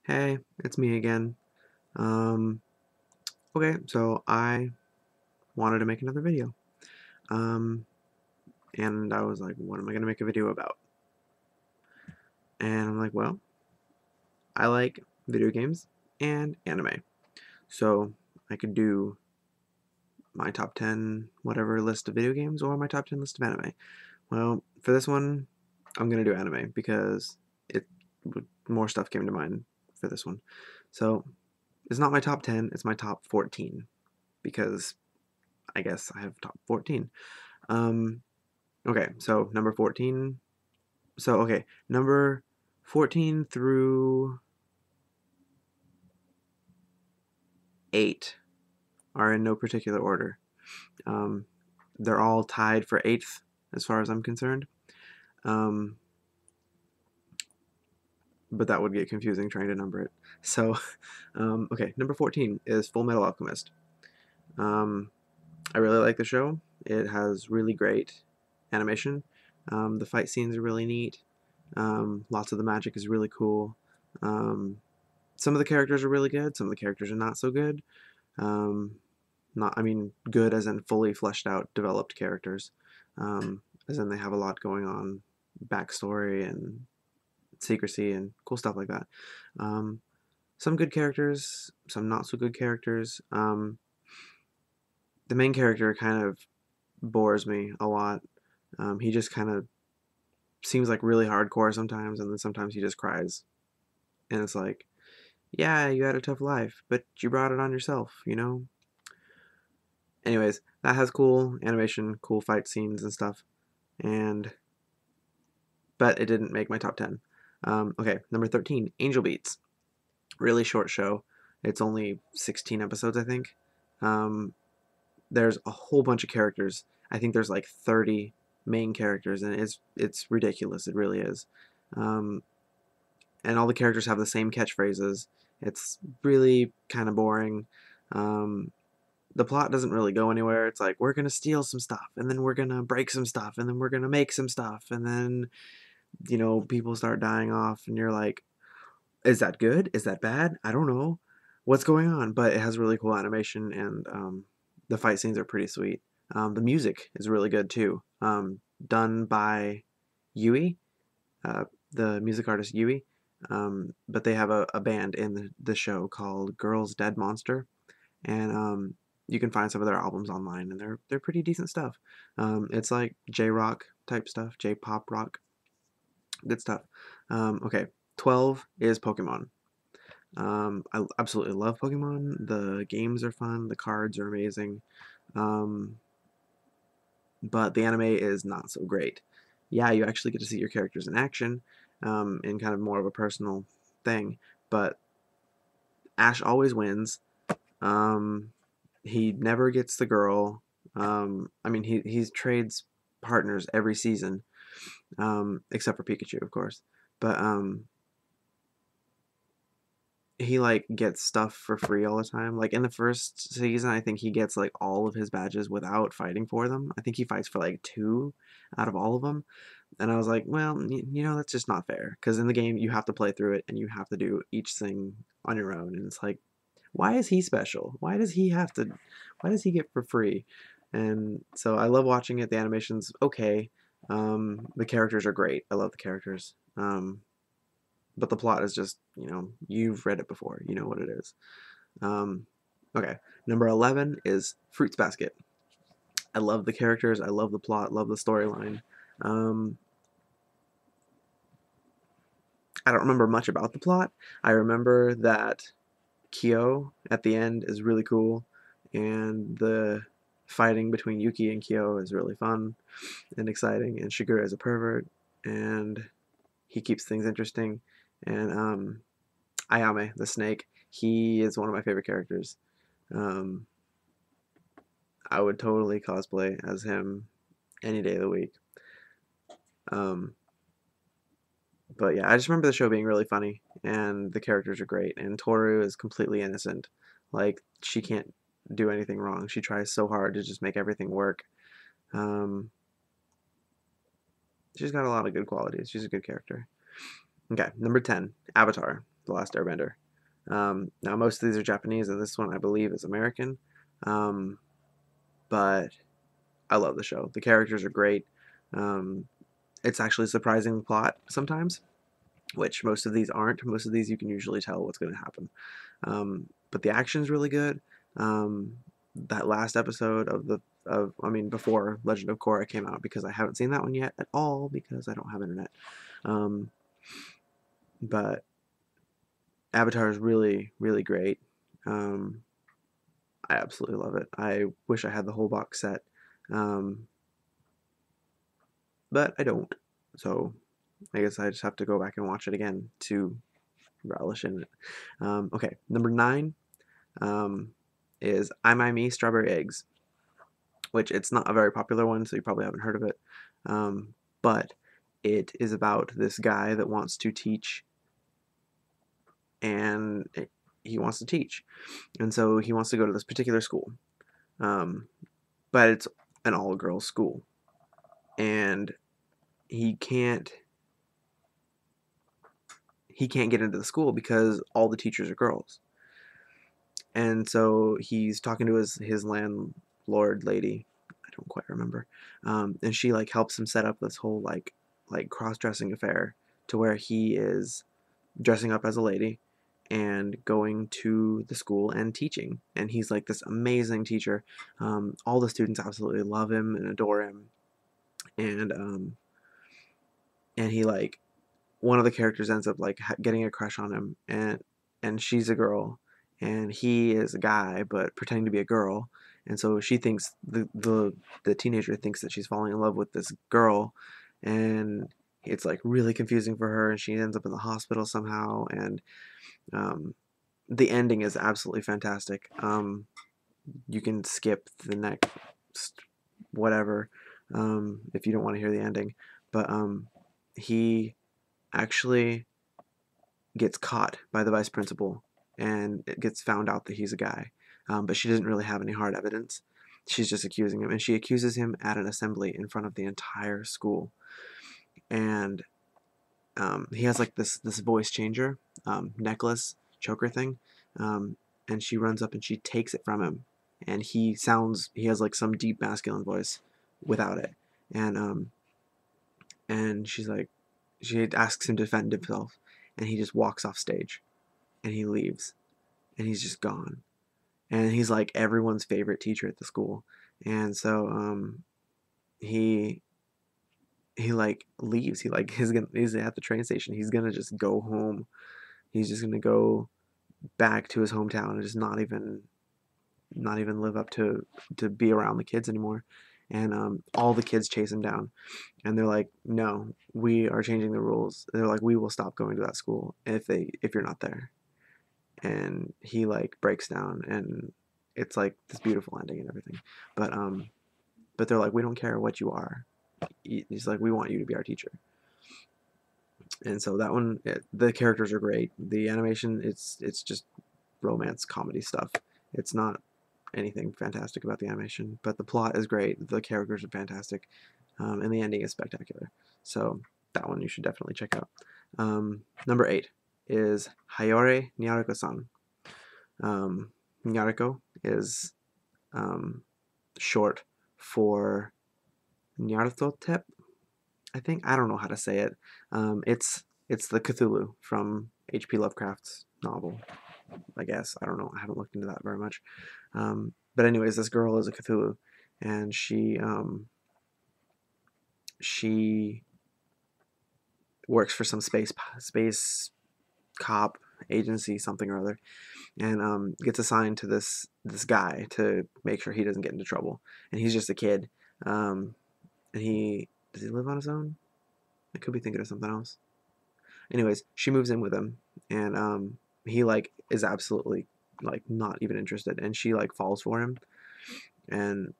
Hey, it's me again. Um, okay, so I wanted to make another video. Um, and I was like, what am I gonna make a video about? And I'm like, well, I like video games and anime. So I could do my top 10 whatever list of video games or my top 10 list of anime. Well, for this one, I'm gonna do anime because it more stuff came to mind for this one. So it's not my top 10, it's my top 14 because I guess I have top 14. Um, okay, so number 14. So, okay, number 14 through 8 are in no particular order. Um, they're all tied for 8th as far as I'm concerned. Um, but that would get confusing trying to number it. So, okay, number 14 is Full Metal Alchemist. Um, I really like the show. It has really great animation. The fight scenes are really neat. Lots of the magic is really cool. Um, some of the characters are really good. Some of the characters are not so good. Um, not, I mean, good as in fully fleshed out, developed characters. As in they have a lot going on, backstory and secrecy and cool stuff like that. Um, some good characters, some not so good characters. The main character kind of bores me a lot. He just kind of seems like really hardcore sometimes, and then sometimes he just cries. And it's like, yeah, you had a tough life, but you brought it on yourself, you know? Anyways, that has cool animation, cool fight scenes and stuff, and but it didn't make my top 10. Okay, number 13, Angel Beats. Really short show. It's only 16 episodes, I think. Um, there's a whole bunch of characters. I think there's like 30 main characters, and it's ridiculous. It really is. Um, and all the characters have the same catchphrases. It's really kind of boring. Um, the plot doesn't really go anywhere. It's like we're gonna steal some stuff, and then we're gonna break some stuff, and then we're gonna make some stuff, and then people start dying off, and you're like, is that good? Is that bad? I don't know what's going on, but it has really cool animation, and the fight scenes are pretty sweet. The music is really good too, done by Yui, uh, the music artist Yui. But they have a band in the show called Girls Dead Monster, and you can find some of their albums online, and they're pretty decent stuff. It's like J rock type stuff, J pop rock, good stuff. Okay, 12 is Pokemon. I absolutely love Pokemon. The games are fun, the cards are amazing, um, but the anime is not so great. Yeah, you actually get to see your characters in action, in kind of more of a personal thing, but Ash always wins. Um, he never gets the girl. I mean, he trades partners every season, except for Pikachu, of course. But he like gets stuff for free all the time. Like in the first season, I think he gets like all of his badges without fighting for them. I think he fights for like two out of all of them. And I was like, well, that's just not fair. Because in the game, you have to play through it and you have to do each thing on your own. And it's like, why is he special? Why does he have to? Why does he get for free? And so I love watching it. The animation's okay. The characters are great. I love the characters. But the plot is just, you've read it before. You know what it is. Um, okay. Number 11 is Fruits Basket. I love the characters. I love the plot. Love the storyline. Um, I don't remember much about the plot. I remember that Kyo at the end is really cool, and the fighting between Yuki and Kyo is really fun and exciting, and Shigure is a pervert, and he keeps things interesting, and Ayame, the snake, he is one of my favorite characters. Um, I would totally cosplay as him any day of the week. Um, but yeah, I just remember the show being really funny, and the characters are great, and Toru is completely innocent. Like, she can't do anything wrong. She tries so hard to just make everything work. Um, she's got a lot of good qualities. She's a good character. Okay, number 10, Avatar. The Last Airbender. Now most of these are Japanese, and this one I believe is American. Um, but I love the show. The characters are great. Um, it's actually a surprising plot sometimes, which most of these aren't. Most of these you can usually tell what's going to happen. But the action's really good. That last episode before Legend of Korra came out, because I haven't seen that one yet at all because I don't have internet. Um, but Avatar is really, really great. Um, I absolutely love it. I wish I had the whole box set, um, but I don't. So I guess I just have to go back and watch it again to relish in it. Okay, number 9 um, is I Me Strawberry Eggs, which it's not a very popular one, so you probably haven't heard of it. But it is about this guy that wants to teach, and he wants to teach, and so he wants to go to this particular school, but it's an all-girls school, and he can't get into the school because all the teachers are girls. And so he's talking to his landlord lady. I don't quite remember. And she like helps him set up this whole like cross-dressing affair to where he is dressing up as a lady and going to the school and teaching. And he's like this amazing teacher. All the students absolutely love him and adore him. And he like one of the characters ends up like getting a crush on him, and she's a girl and he is a guy but pretending to be a girl, and so she thinks the teenager thinks that she's falling in love with this girl, and it's like really confusing for her, and she ends up in the hospital somehow, and um, the ending is absolutely fantastic. You can skip the next whatever if you don't want to hear the ending, but he actually gets caught by the vice principal, and it gets found out that he's a guy. But she doesn't really have any hard evidence. She's just accusing him, and she accuses him at an assembly in front of the entire school. And he has like this voice changer necklace choker thing, um, and she runs up and she takes it from him, and he has like some deep masculine voice without it, and she asks him to defend himself, and he just walks off stage, and he leaves, and he's just gone, and he's like everyone's favorite teacher at the school, and so he like leaves. He's at the train station. He's gonna just go home. He's just gonna go back to his hometown and just not even live up to be around the kids anymore. And all the kids chase him down, and they're like, "No, we are changing the rules." They're like, "We will stop going to that school if you're not there." And he like breaks down, and it's like this beautiful ending and everything. But they're like, "We don't care what you are." He's like, "We want you to be our teacher." And so that one, the characters are great. The animation, it's just romance comedy stuff. It's not anything fantastic about the animation, but the plot is great. The characters are fantastic, and the ending is spectacular. So that one you should definitely check out. Number 8 is Hayore Nyaruko-san. Nyaruko is short for Nyarlathotep, I think. I don't know how to say it. It's the Cthulhu from H.P. Lovecraft's novel, I guess. I don't know. I haven't looked into that very much. But anyways, this girl is a Cthulhu, and she works for some space cop agency, something or other, and gets assigned to this guy to make sure he doesn't get into trouble. And he's just a kid. And does he live on his own? I could be thinking of something else. Anyways, she moves in with him, and he like is absolutely like not even interested, and she like falls for him, and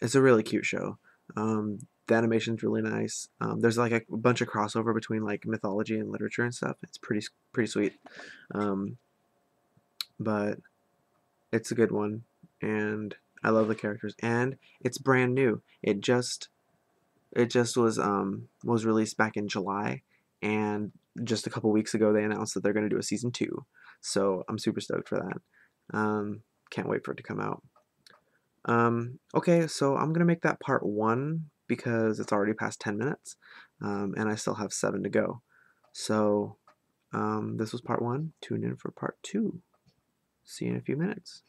it's a really cute show. The animation's really nice. There's like a bunch of crossover between like mythology and literature and stuff. It's pretty sweet, but it's a good one, and I love the characters, and it's brand new. It just was released back in July, and just a couple weeks ago they announced that they're going to do a season 2. So I'm super stoked for that. Can't wait for it to come out. Okay, so I'm gonna make that part 1 because it's already past 10 minutes, and I still have 7 to go. So this was part 1. Tune in for part 2. See you in a few minutes.